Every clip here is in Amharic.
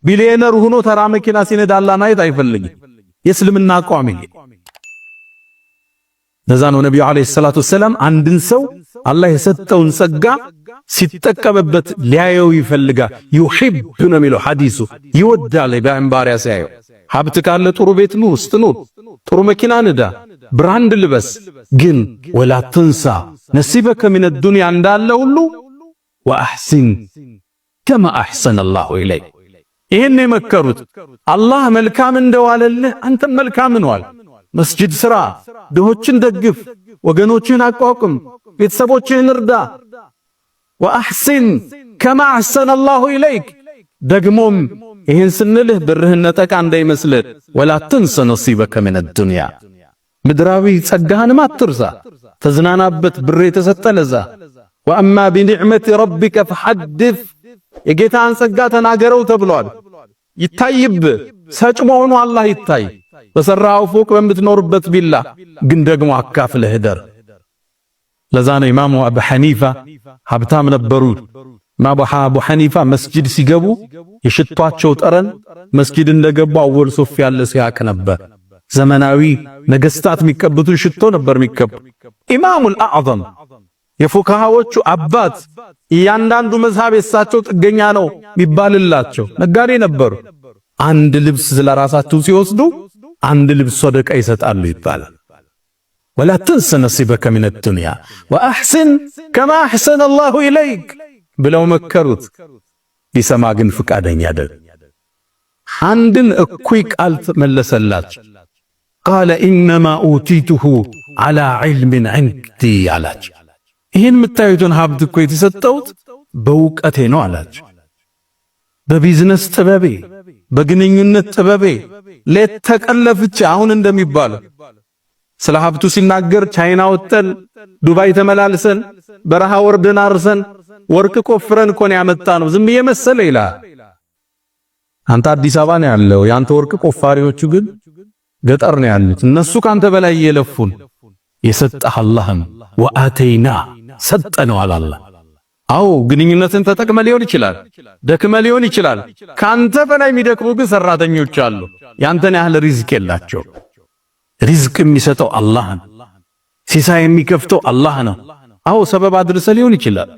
ቢሊየነር ሆኖ ተራ መኪና ሲነዳ አላህ ማየት አይፈልግም። የእስልምና አቋም ይሄ። ለዛ ነው ነብዩ አለይሂ ሰላቱ ወሰለም አንድን ሰው አላህ የሰጠውን ጸጋ ሲጠቀምበት ሊያየው ይፈልጋል። ዩሂብ ነው የሚለው ሐዲሱ፣ ይወዳል በእንባሪያ ሲያየው። ሀብት ካለ ጥሩ ቤት ነው ውስጥ ነው፣ ጥሩ መኪና ንዳ፣ ብራንድ ልበስ፣ ግን ወላ ተንሳ ነሲበከ ሚነ ዱንያ እንዳለ ሁሉ ወአሕሲን ከማ አሕሰነ አላሁ ኢለይክ። ይሄን የመከሩት አላህ መልካም እንደዋለልህ አንተም መልካም እንዋል። መስጂድ ስራ፣ ድሆችን ደግፍ፣ ወገኖችን አቋቁም፣ ቤተሰቦችን እርዳ። ወአሕሲን ከማ አሕሰነ አላሁ ኢለይክ። ደግሞም ይህን ስንልህ ብርህን ነጠቃ እንዳይመስልህ። ወላ ተንሰ ነሲበከ ሚነ ዱንያ፣ ምድራዊ ጸጋህንም አትርሳ። ተዝናናበት፣ ብር የተሰጠ ለዛ። ወአማ ቢኒዕመቲ ረቢከ ፈሐድስ፣ የጌታን ጸጋ ተናገረው ተብሏል። ይታይብህ፣ ሰጭ መሆኑ አላህ ይታይ። በሰራው ፎቅ በምትኖርበት ቢላ ግን ደግሞ አካፍለህ ደር። ለዛ ነው ኢማሙ አቡ ሐኒፋ ሀብታም ነበሩ። አቡ ሐኒፋ መስጂድ ሲገቡ የሽቷቸው ጠረን መስጂድ እንደገቡ አወል ሶፍ ያለ ሲያቅ ነበር። ዘመናዊ ነገስታት የሚቀበቱን ሽቶ ነበር የሚቀቡ። ኢማሙል አዕዘም የፉካሃዎቹ አባት እያንዳንዱ መዝሃብ የሳቸው ጥገኛ ነው የሚባልላቸው ነጋዴ ነበሩ። አንድ ልብስ ስለራሳቸው ሲወስዱ አንድ ልብስ ሰደቃ ይሰጣሉ ይባላል። ወላ ተንሰ ነሲበከ ሚነ ዱንያ ወአሕሲን ከማ አሕሰነ አላሁ ኢለይክ ብለው መከሩት። ሊሰማ ግን ፍቃደኛ አይደል። አንድን እኩይ ቃል መለሰላቸው። ቃለ ኢነማ ኡቲቱሁ ዐላ ዒልሚን ዒንዲ አላቸው። ይህን የምታዩትን ሀብት እኮ የተሰጠሁት በእውቀቴ ነው አላቸው። በቢዝነስ ጥበቤ፣ በግንኙነት ጥበቤ ሌት ተቀለፍቼ። አሁን እንደሚባለው ስለ ሀብቱ ሲናገር ቻይና ወጥተን ዱባይ ተመላልሰን በረሃ ወርደን አርሰን ወርቅ ቆፍረን እኮ ነው ያመጣ ነው ዝም ብዬ መሰለ ይላል። አንተ አዲስ አበባ ነው ያለው፣ ያንተ ወርቅ ቆፋሪዎቹ ግን ገጠር ነው ያሉት። እነሱ ካንተ በላይ የለፉን። የሰጠህ አላህም ወአተይና ሰጠነው አላህ። አዎ ግንኙነትን ተጠቅመ ሊሆን ይችላል፣ ደክመ ሊሆን ይችላል። ካንተ በላይ የሚደክሙ ግን ሰራተኞች አሉ። ያንተን ያህል ሪዝቅ የላቸው። ሪዝቅ የሚሰጠው አላህ ነው። ሲሳይ የሚከፍተው አላህ ነው። አዎ ሰበብ አድርሰ ሊሆን ይችላል፣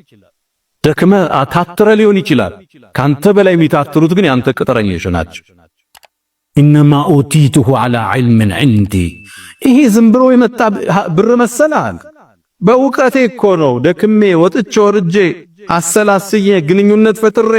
ደክመ አታትረ ሊሆን ይችላል። ካንተ በላይ የሚታትሩት ግን ያንተ ቅጥረኞች ናቸው። ኢነማ ኡቲቱሁ ዐላ ዒልሚን ዒንዲ። ይሄ ዝም ብሎ የመጣ ብር መሰላል። በእውቀቴ እኮ ነው ደክሜ ወጥቼ ወርጄ አሰላስዬ ግንኙነት ፈጥሬ